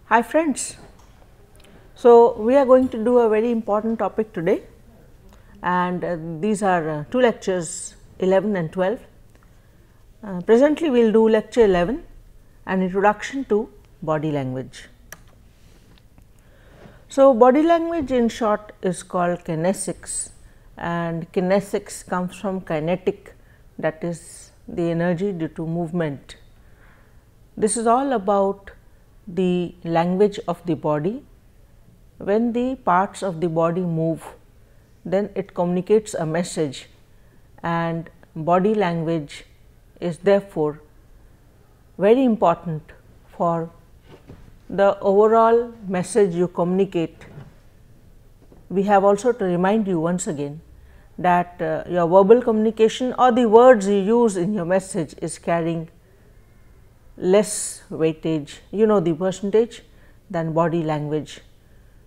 Hi friends, so we are going to do a very important topic today, and these are two lectures 11 and 12. Presently we will do lecture 11, an introduction to body language. So, body language in short is called kinesics, and kinesics comes from kinetic, that is the energy due to movement. This is all about the language of the body. When the parts of the body move, then it communicates a message, and body language is therefore very important for the overall message you communicate. We have also to remind you once again that your verbal communication or the words you use in your message is carrying less weightage, you know the percentage, than body language.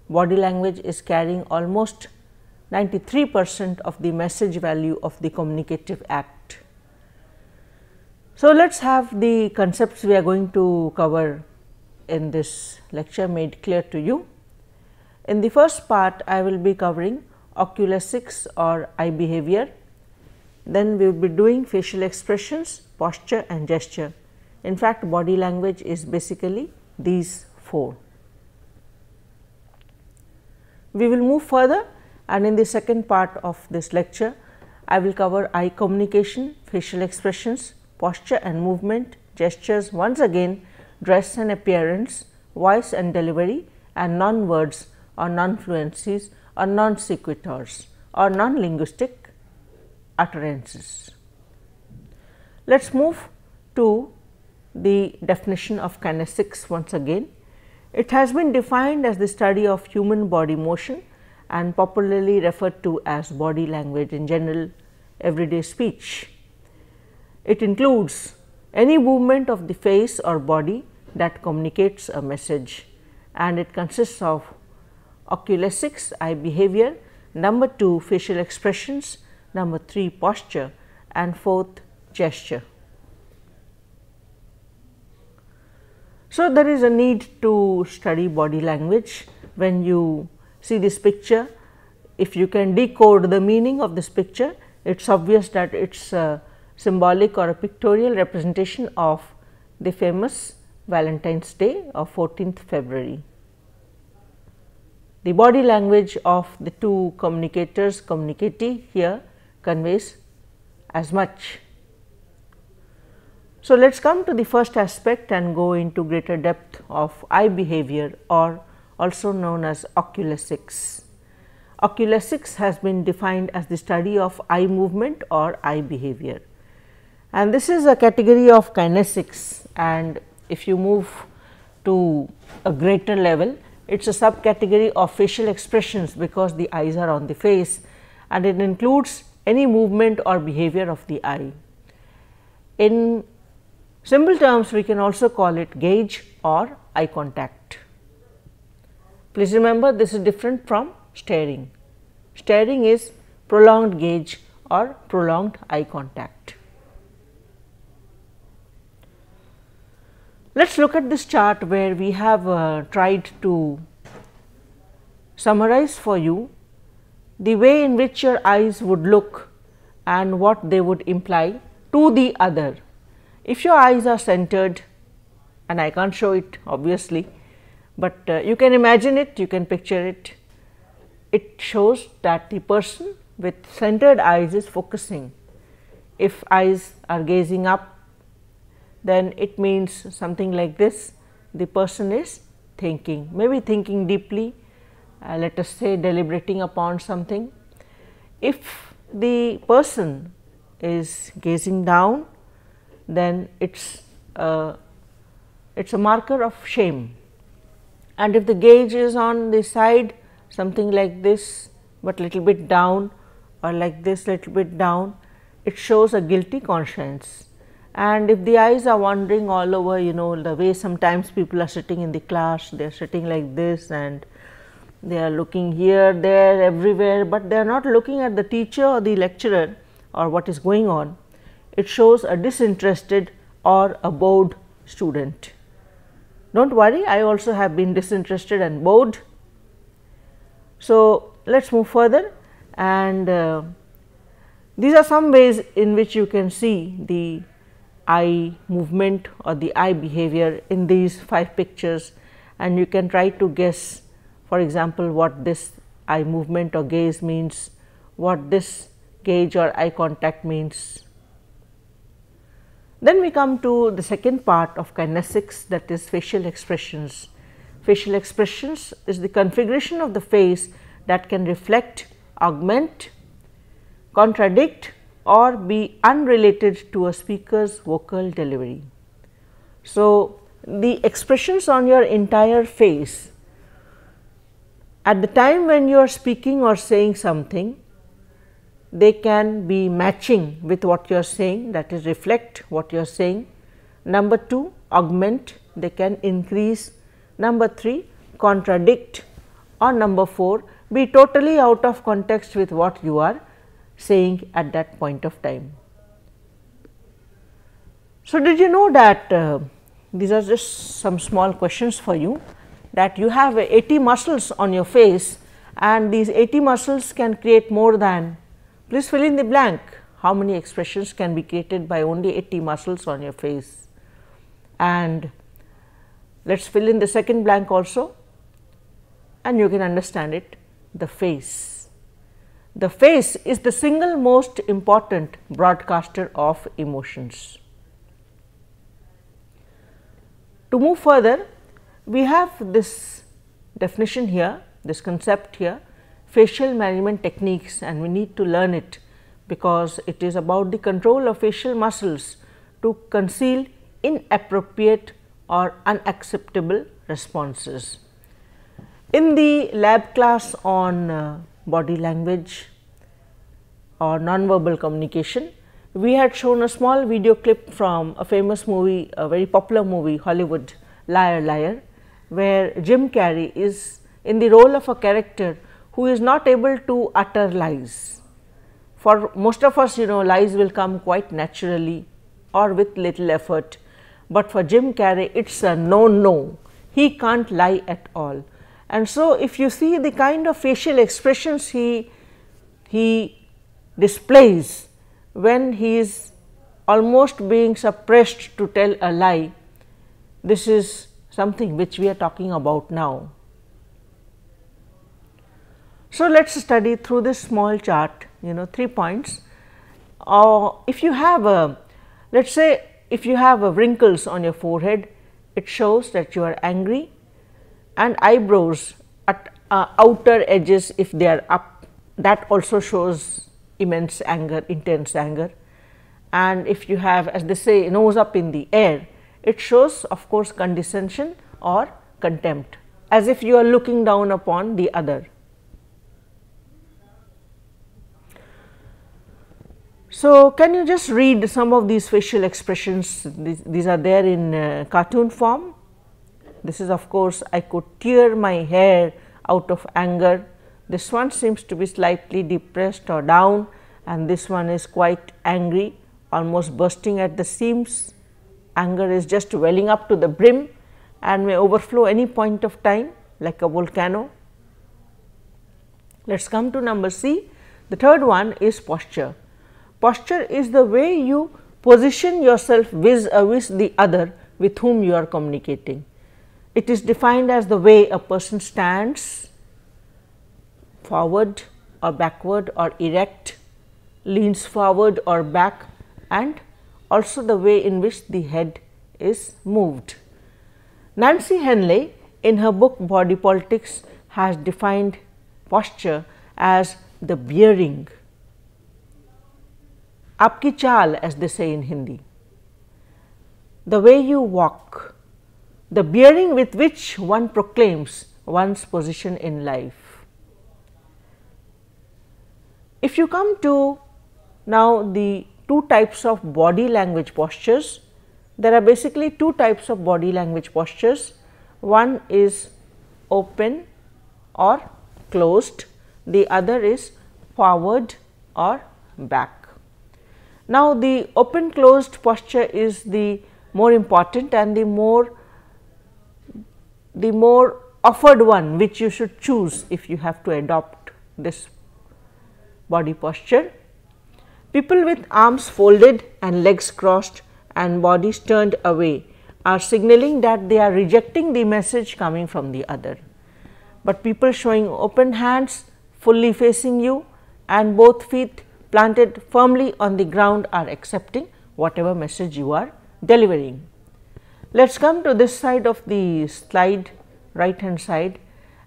Body language is carrying almost 93% of the message value of the communicative act. So, let us have the concepts we are going to cover in this lecture made clear to you. In the first part, I will be covering Oculesics or eye behavior, then we will be doing facial expressions, posture and gesture. In fact, body language is basically these four. We will move further, and in the second part of this lecture, I will cover eye communication, facial expressions, posture and movement, gestures, once again dress and appearance, voice and delivery, and non-words or non-fluencies or non-sequiturs or non-linguistic utterances. Let us move to the definition of kinesics once again. It has been defined as the study of human body motion and popularly referred to as body language in general everyday speech. It includes any movement of the face or body that communicates a message, and it consists of oculesics, eye behavior, number 2 facial expressions, number 3 posture, and 4th gesture. So, there is a need to study body language. When you see this picture, if you can decode the meaning of this picture, it is obvious that it is a symbolic or a pictorial representation of the famous Valentine's Day of 14th February. The body language of the two communicators, communicatee here conveys as much. So, let us come to the first aspect and go into greater depth of eye behavior, or also known as oculesics. Oculesics has been defined as the study of eye movement or eye behavior, and this is a category of kinesics, and if you move to a greater level, it is a subcategory of facial expressions, because the eyes are on the face, and it includes any movement or behavior of the eye. In simple terms, we can also call it gaze or eye contact. Please remember, this is different from staring. Staring is prolonged gaze or prolonged eye contact. Let us look at this chart where we have tried to summarize for you the way in which your eyes would look and what they would imply to the other. If your eyes are centered, and I can't show it obviously, but you can imagine it, you can picture it, it shows that the person with centered eyes is focusing. If eyes are gazing up, then it means something like this: the person is thinking, maybe thinking deeply, let us say deliberating upon something. If the person is gazing down, then it's a marker of shame, and if the gaze is on the side, something like this but little bit down, or like this little bit down, it shows a guilty conscience. And if the eyes are wandering all over, you know the way sometimes people are sitting in the class, they are sitting like this and they are looking here, there, everywhere, but they are not looking at the teacher or the lecturer or what is going on. It shows a disinterested or a bored student. Do not worry, I also have been disinterested and bored. So, let us move further, and these are some ways in which you can see the eye movement or the eye behavior in these 5 pictures, and you can try to guess, for example, what this eye movement or gaze means, what this gaze or eye contact means. Then we come to the second part of kinesics, that is facial expressions. Facial expressions is the configuration of the face that can reflect, augment, contradict or be unrelated to a speaker's vocal delivery. So, the expressions on your entire face at the time when you are speaking or saying something, they can be matching with what you are saying, that is reflect what you are saying. Number 2, augment, they can increase. Number 3, contradict, or number 4, be totally out of context with what you are saying at that point of time. So, did you know that these are just some small questions for you, that you have 80 muscles on your face and these 80 muscles can create more than, please fill in the blank, how many expressions can be created by only 80 muscles on your face, and let us fill in the second blank also, and you can understand it. The face. The face is the single most important broadcaster of emotions. To move further, we have this definition here, this concept here, facial management techniques, and we need to learn it because it is about the control of facial muscles to conceal inappropriate or unacceptable responses. In the lab class on body language or nonverbal communication, we had shown a small video clip from a famous movie, a very popular movie, Hollywood, Liar Liar, where Jim Carrey is in the role of a character who is not able to utter lies. For most of us, lies will come quite naturally or with little effort, but for Jim Carrey it is a no, he can't lie at all. And so, if you see the kind of facial expressions he displays when he is almost being suppressed to tell a lie, this is something which we are talking about now. So, let us study through this small chart, 3 points. If you have let us say if you have wrinkles on your forehead, it shows that you are angry, and eyebrows at outer edges, if they are up, that also shows immense anger, intense anger. And if you have, as they say, nose up in the air, it shows of course condescension or contempt, as if you are looking down upon the other. So, can you just read some of these facial expressions? These are there in cartoon form. This is of course, I could tear my hair out of anger. This one seems to be slightly depressed or down, and this one is quite angry, almost bursting at the seams. Anger is just welling up to the brim and may overflow any point of time like a volcano. Let us come to number C. The third one is posture. Posture is the way you position yourself vis-a-vis the other with whom you are communicating. It is defined as the way a person stands, forward or backward or erect, leans forward or back, and also the way in which the head is moved. Nancy Henley, in her book Body Politics, has defined posture as the bearing, आपकी चाल, as they say in Hindi, the way you walk, the bearing with which one proclaims one's position in life. If you come to now the 2 types of body language postures, there are basically 2 types of body language postures. One is open or closed, the other is forward or back. Now, the open closed posture is the more important and the more the more offered one which you should choose if you have to adopt this body posture. People with arms folded and legs crossed and bodies turned away are signaling that they are rejecting the message coming from the other. But people showing open hands fully facing you and both feet planted firmly on the ground are accepting whatever message you are delivering. Let us come to this side of the slide, right hand side,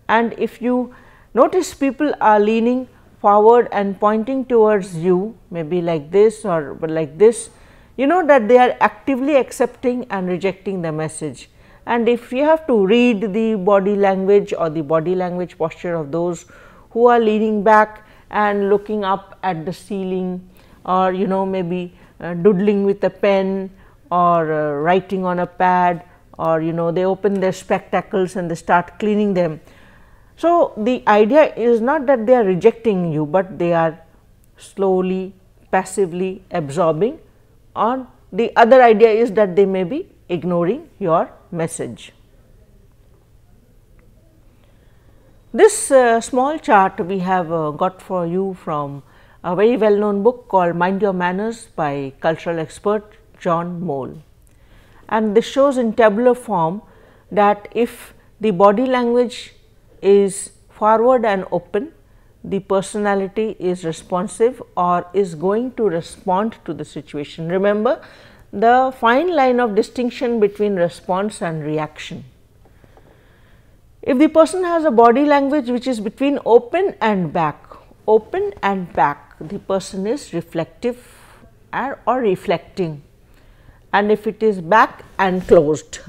and if you notice people are leaning forward and pointing towards you, maybe like this or like this, you know that they are actively accepting and rejecting the message. And if you have to read the body language or the body language posture of those who are leaning back and looking up at the ceiling, or maybe doodling with a pen or writing on a pad, or they open their spectacles and they start cleaning them. So, the idea is not that they are rejecting you, but they are slowly passively absorbing, or the other idea is that they may be ignoring your message. This small chart we have got for you from a very well known book called Mind Your Manners by cultural expert John Mole, and this shows in tabular form that if the body language is forward and open, the personality is responsive or is going to respond to the situation. Remember the fine line of distinction between response and reaction. If the person has a body language which is between open and back, the person is reflective or reflecting, and if it is back and closed,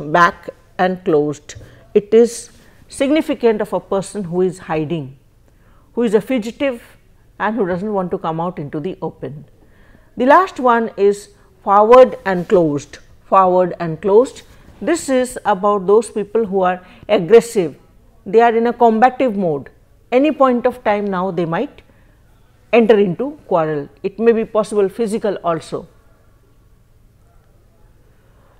it is significant of a person who is hiding, who is a fugitive and who does not want to come out into the open. The last one is forward and closed. This is about those people who are aggressive, they are in a combative mode. Any point of time now they might enter into quarrel, it may be possible physical also.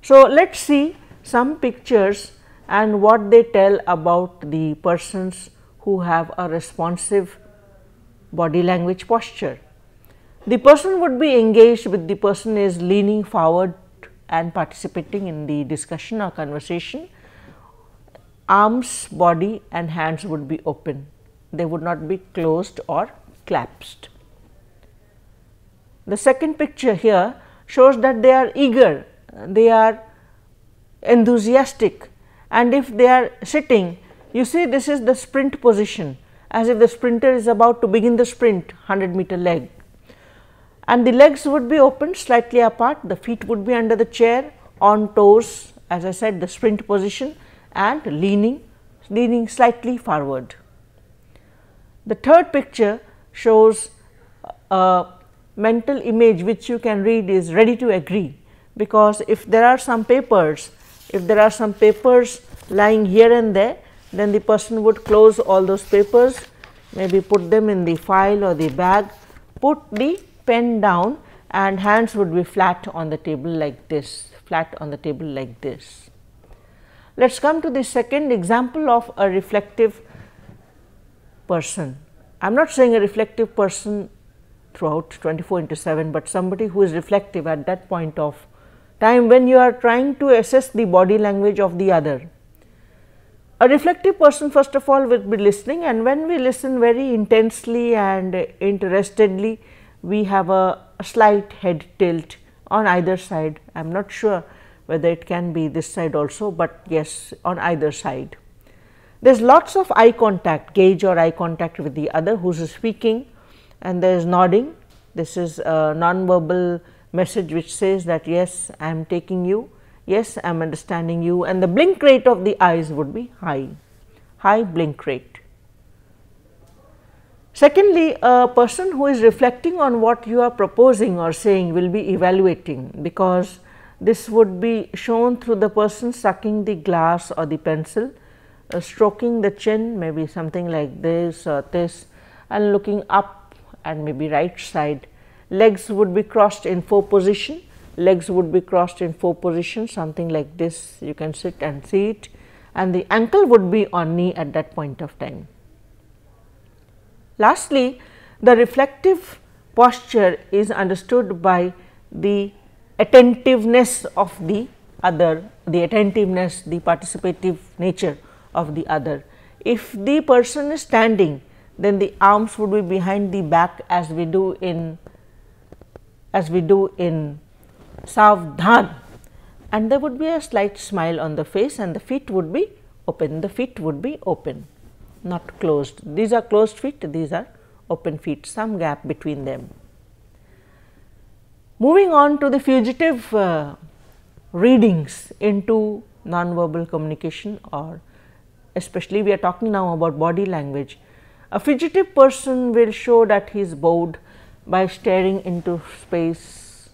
So, let us see some pictures and what they tell about the persons who have a responsive body language posture. The person would be engaged with the person is leaning forward and participating in the discussion or conversation. Arms, body and hands would be open, they would not be closed or clasped. The second picture here shows that they are eager, they are enthusiastic, and if they are sitting, you see this is the sprint position, as if the sprinter is about to begin the sprint 100-meter leg, and the legs would be open slightly apart, the feet would be under the chair, on toes, as I said, the sprint position, and leaning slightly forward. The third picture shows a mental image which you can read is ready to agree, because if there are some papers, lying here and there, then the person would close all those papers, maybe put them in the file or the bag, put the pen down, and hands would be flat on the table like this, Let us come to the second example of a reflective person. I am not saying a reflective person throughout 24/7, but somebody who is reflective at that point of time when you are trying to assess the body language of the other. A reflective person first of all will be listening, and when we listen very intensely and interestedly, we have a slight head tilt on either side. I am not sure whether it can be this side also, but yes, on either side. There is lots of eye contact, gaze or eye contact with the other who is speaking, and there is nodding. This is a non-verbal message which says that yes, I am taking you, yes, I am understanding you, and the blink rate of the eyes would be high blink rate. Secondly, a person who is reflecting on what you are proposing or saying will be evaluating, because this would be shown through the person sucking the glass or the pencil, stroking the chin, maybe something like this or this, and looking up and maybe right side. Legs would be crossed in 4 position, something like this, you can sit and see it, and the ankle would be on knee at that point of time. Lastly, the reflective posture is understood by the attentiveness of the other, the attentiveness, the participative nature of the other. If the person is standing, then the arms would be behind the back as we do in Savdhan, and there would be a slight smile on the face, and the feet would be open. The feet would be open, not closed. These are closed feet, these are open feet, some gap between them. Moving on to the fugitive readings into non-verbal communication, or especially we are talking now about body language. A fugitive person will show that he is bored by staring into space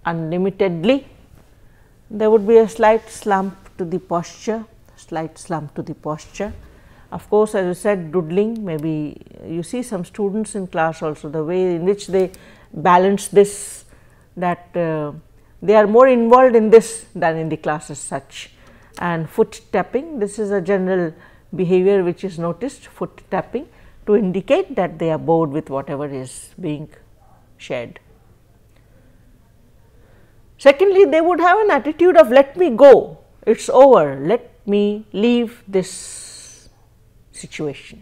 unlimitedly. There would be a slight slump to the posture, Of course, as I said, doodling, maybe you see some students in class also, the way in which they balance this, that they are more involved in this than in the class as such. And foot tapping, this is a general behavior which is noticed, foot tapping, to indicate that they are bored with whatever is being shared. Secondly, they would have an attitude of let me go, it is over, let me leave this situation.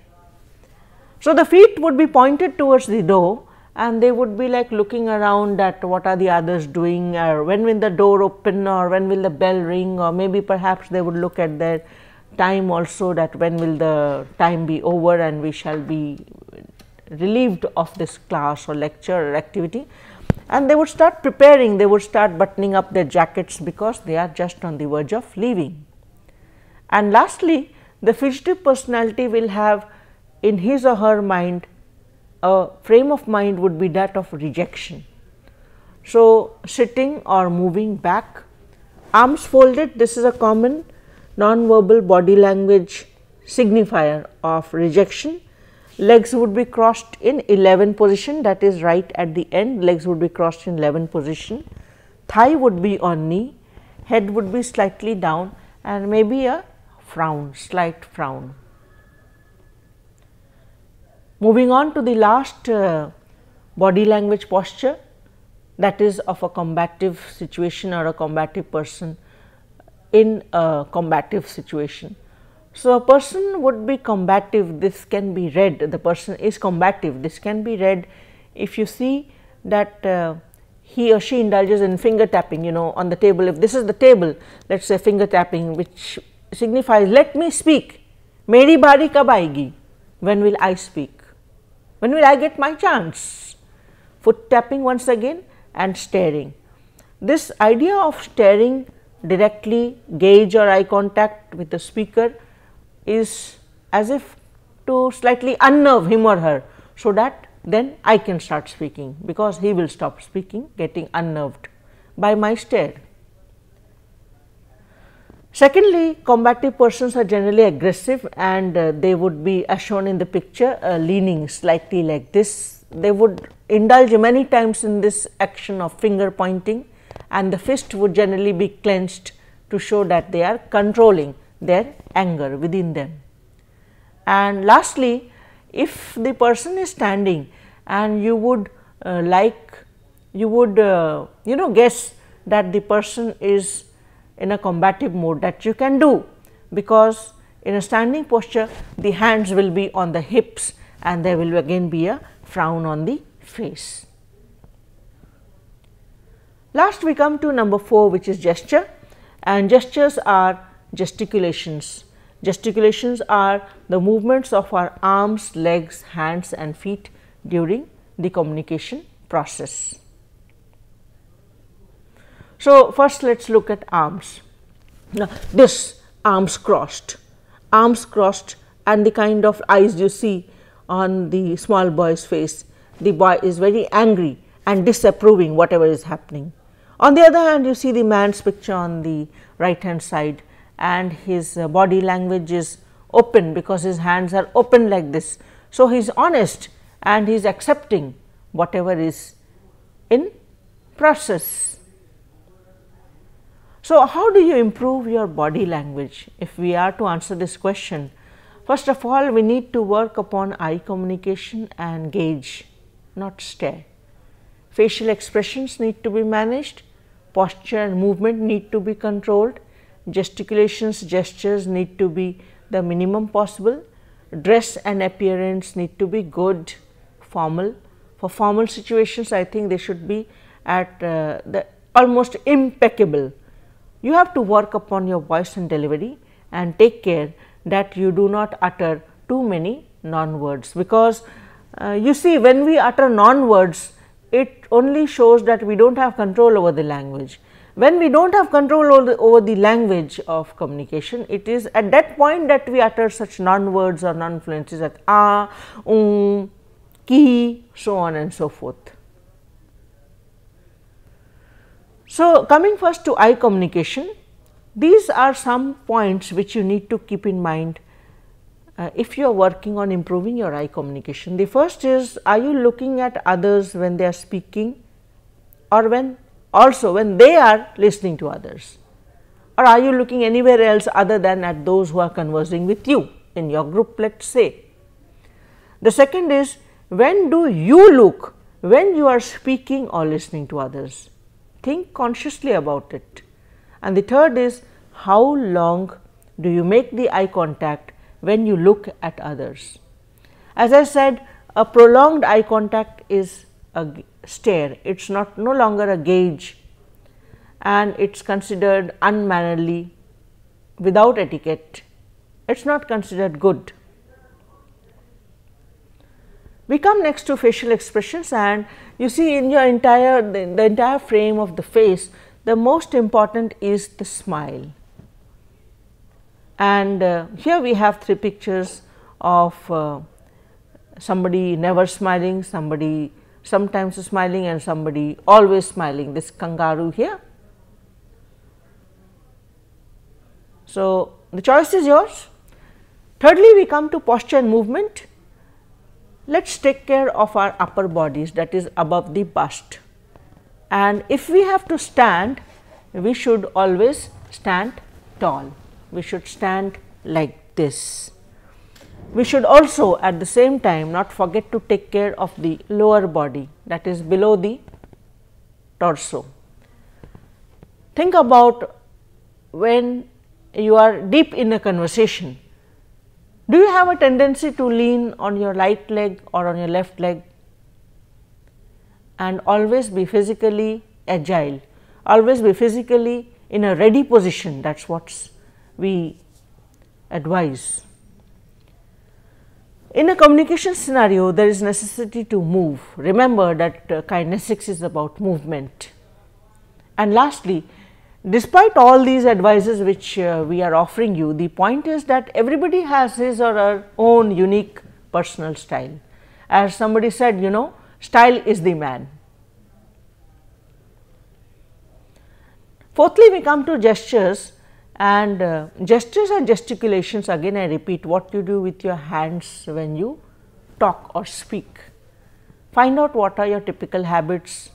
So, the feet would be pointed towards the door, and they would be like looking around at what are the others doing, or when will the door open, or when will the bell ring, or maybe perhaps they would look at their time also, that when will the time be over and we shall be relieved of this class or lecture or activity, and they would start preparing, they would start buttoning up their jackets because they are just on the verge of leaving. And lastly, the fugitive personality will have in his or her mind a frame of mind would be that of rejection. So, sitting or moving back, arms folded, this is a common non-verbal body language signifier of rejection. Legs would be crossed in 11 position, that is right at the end, legs would be crossed in 11 position. Thigh would be on knee, head would be slightly down, and maybe a frown, slight frown. Moving on to the last body language posture, that is of a combative situation or a combative person in a combative situation. So, a person would be combative, this can be read, the person is combative, this can be read if you see that he or she indulges in finger tapping, on the table. If this is the table, let us say finger tapping, which signifies let me speak, meri bari kab aayegi, when will I speak, when will I get my chance. Foot tapping once again and staring. This idea of staring directly, gaze or eye contact with the speaker is as if to slightly unnerve him or her, so that then I can start speaking, because he will stop speaking, getting unnerved by my stare. Secondly, combative persons are generally aggressive, and they would be, as shown in the picture, leaning slightly like this. They would indulge many times in this action of finger pointing, and the fist would generally be clenched to show that they are controlling their anger within them. And lastly, if the person is standing and you would guess that the person is in a combative mode, that you can do, because in a standing posture the hands will be on the hips and there will again be a frown on the face. Last we come to number 4, which is gesture, and gestures are gesticulations. Gesticulations are the movements of our arms, legs, hands and feet during the communication process. So, first let us look at arms. Now, this arms crossed and the kind of eyes you see on the small boy's face, the boy is very angry and disapproving whatever is happening. On the other hand, you see the man's picture on the right hand side, and his body language is open because his hands are open like this. So, he is honest and he is accepting whatever is in process. So, how do you improve your body language? If we are to answer this question, first of all, we need to work upon eye communication and gaze, not stare. Facial expressions need to be managed, posture and movement need to be controlled, gesticulations, gestures need to be the minimum possible, dress and appearance need to be good, formal. For formal situations, I think they should be at the almost impeccable. You have to work upon your voice and delivery and take care that you do not utter too many non-words, because you see, when we utter non-words, it only shows that we do not have control over the language. When we do not have control over the language of communication, it is at that point that we utter such non-words or non-fluencies as ki, so on and so forth. So, coming first to eye communication, these are some points which you need to keep in mind if you are working on improving your eye communication. The first is, are you looking at others when they are speaking, or when they are listening to others, or are you looking anywhere else other than at those who are conversing with you in your group, let us say. The second is, when do you look when you are speaking or listening to others? Think consciously about it. And the third is, how long do you make the eye contact when you look at others? As I said, a prolonged eye contact is a stare, it is no longer a gaze, and it is considered unmannerly, without etiquette, it is not considered good. We come next to facial expressions, and you see, in your the entire frame of the face, the most important is the smile. And here we have three pictures of somebody never smiling, somebody sometimes smiling, and somebody always smiling, this kangaroo here. So, the choice is yours. Thirdly, we come to posture and movement. Let us take care of our upper bodies, that is above the bust, and if we have to stand, we should always stand tall, we should stand like this. We should also at the same time not forget to take care of the lower body, that is below the torso. Think about when you are deep in a conversation, do you have a tendency to lean on your right leg or on your left leg? And always be physically agile, always be physically in a ready position, that is what we advise. In a communication scenario, there is necessity to move. Remember that kinesics is about movement. And lastly, despite all these advices which we are offering you, the point is that everybody has his or her own unique personal style. As somebody said, style is the man. Fourthly, we come to gestures, and gestures are gesticulations. Again I repeat, what you do with your hands when you talk or speak. Find out what are your typical habits.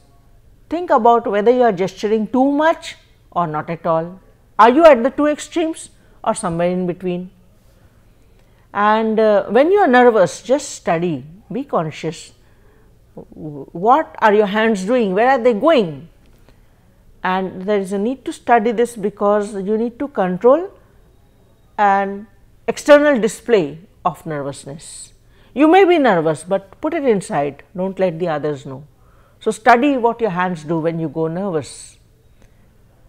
Think about whether you are gesturing too much or not at all. Are you at the two extremes or somewhere in between? And when you are nervous, just study, be conscious. What are your hands doing? Where are they going? And there is a need to study this, because you need to control an external display of nervousness. You may be nervous, but put it inside, do not let the others know. So, study what your hands do when you go nervous.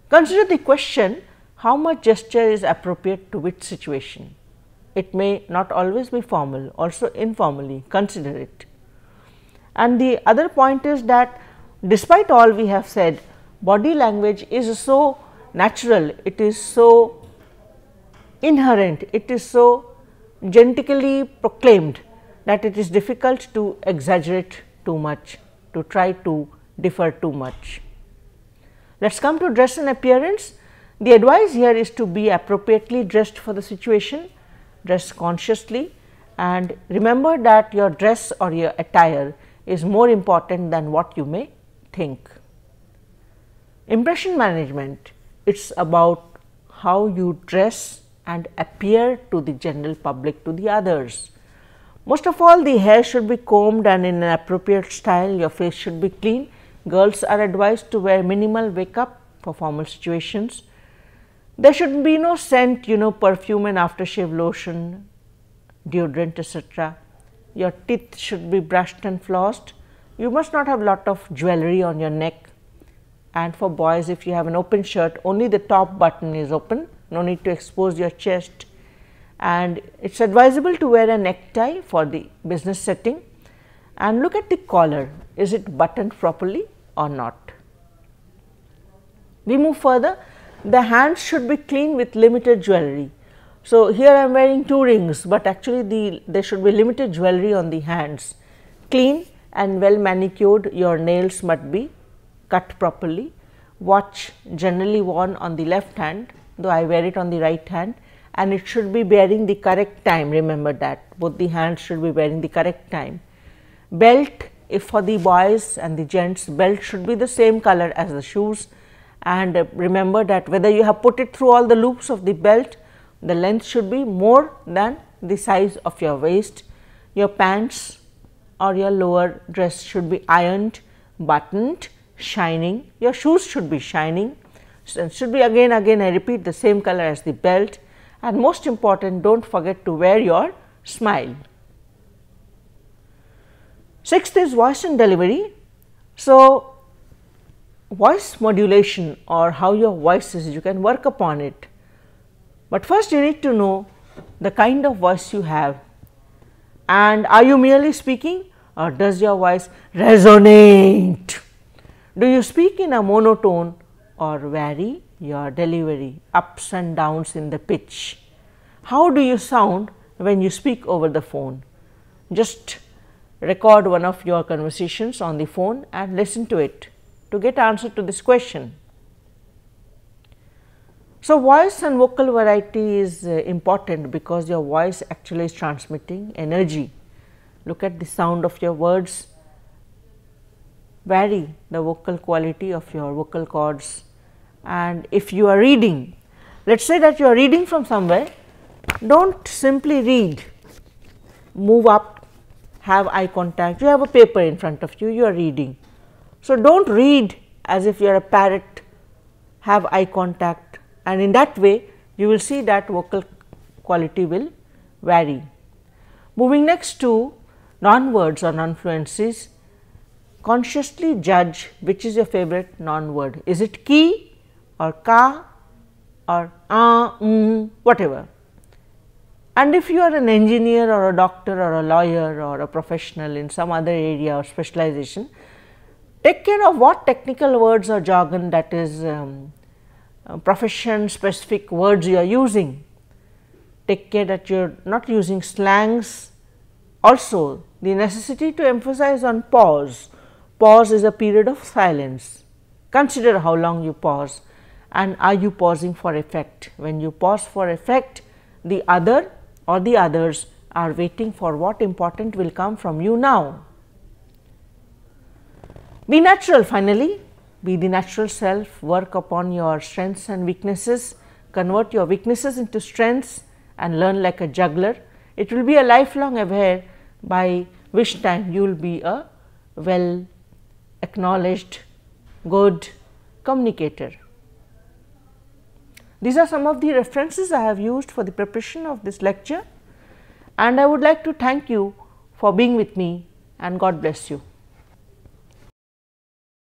Consider the question, how much gesture is appropriate to which situation? It may not always be formal, also informally, consider it. And the other point is that despite all we have said, body language is so natural, it is so inherent, it is so genetically proclaimed that it is difficult to exaggerate too much, to try to differ too much. Let us come to dress and appearance. The advice here is to be appropriately dressed for the situation, dress consciously, and remember that your dress or your attire is more important than what you may think. Impression management. it's about how you dress and appear to the general public, to the others. Most of all, the hair should be combed and in an appropriate style, your face should be clean. Girls are advised to wear minimal makeup for formal situations. There should be no scent, perfume and aftershave lotion, deodorant, etc. Your teeth should be brushed and flossed. You must not have lot of jewelry on your neck. And for boys, if you have an open shirt, only the top button is open, no need to expose your chest. And it's advisable to wear a necktie for the business setting. And look at the collar, is it buttoned properly or not? We move further. The hands should be clean with limited jewelry. So, here I am wearing 2 rings, but actually there should be limited jewelry on the hands. Clean and well manicured, your nails must be cut properly. Watch generally worn on the left hand, though I wear it on the right hand, and it should be bearing the correct time. Remember that both the hands should be bearing the correct time. Belt, if for the boys and the gents, belt should be the same color as the shoes. And remember that whether you have put it through all the loops of the belt, the length should be more than the size of your waist. Your pants or your lower dress should be ironed, buttoned, shining. Your shoes should be shining. So, it should be again I repeat, the same color as the belt. And most important, don't forget to wear your smile. 6th is voice and delivery. So, voice modulation or how your voice is, you can work upon it. But first you need to know the kind of voice you have, and are you merely speaking or does your voice resonate? Do you speak in a monotone or vary your delivery, ups and downs in the pitch? How do you sound when you speak over the phone? Just record one of your conversations on the phone and listen to it to get answer to this question. So, voice and vocal variety is important because your voice actually is transmitting energy. Look at the sound of your words, vary the vocal quality of your vocal cords. And if you are reading, let us say that you are reading from somewhere, don't simply read, move up, have eye contact, you have a paper in front of you, you are reading. So, don't read as if you are a parrot, have eye contact, and in that way you will see that vocal quality will vary. Moving next to non-words or non-fluencies, consciously judge which is your favorite non-word. Is it ki or ka or whatever. And if you are an engineer or a doctor or a lawyer or a professional in some other area or specialization, take care of what technical words or jargon, that is profession specific words you are using. Take care that you are not using slangs. Also, the necessity to emphasize on pause. Pause is a period of silence. Consider how long you pause, and are you pausing for effect. When you pause for effect, the other or the others are waiting for what important will come from you now. Be natural finally, be the natural self, work upon your strengths and weaknesses, convert your weaknesses into strengths and learn like a juggler. It will be a lifelong affair, by which time you will be a well acknowledged good communicator. These are some of the references I have used for the preparation of this lecture, and I would like to thank you for being with me, and God bless you.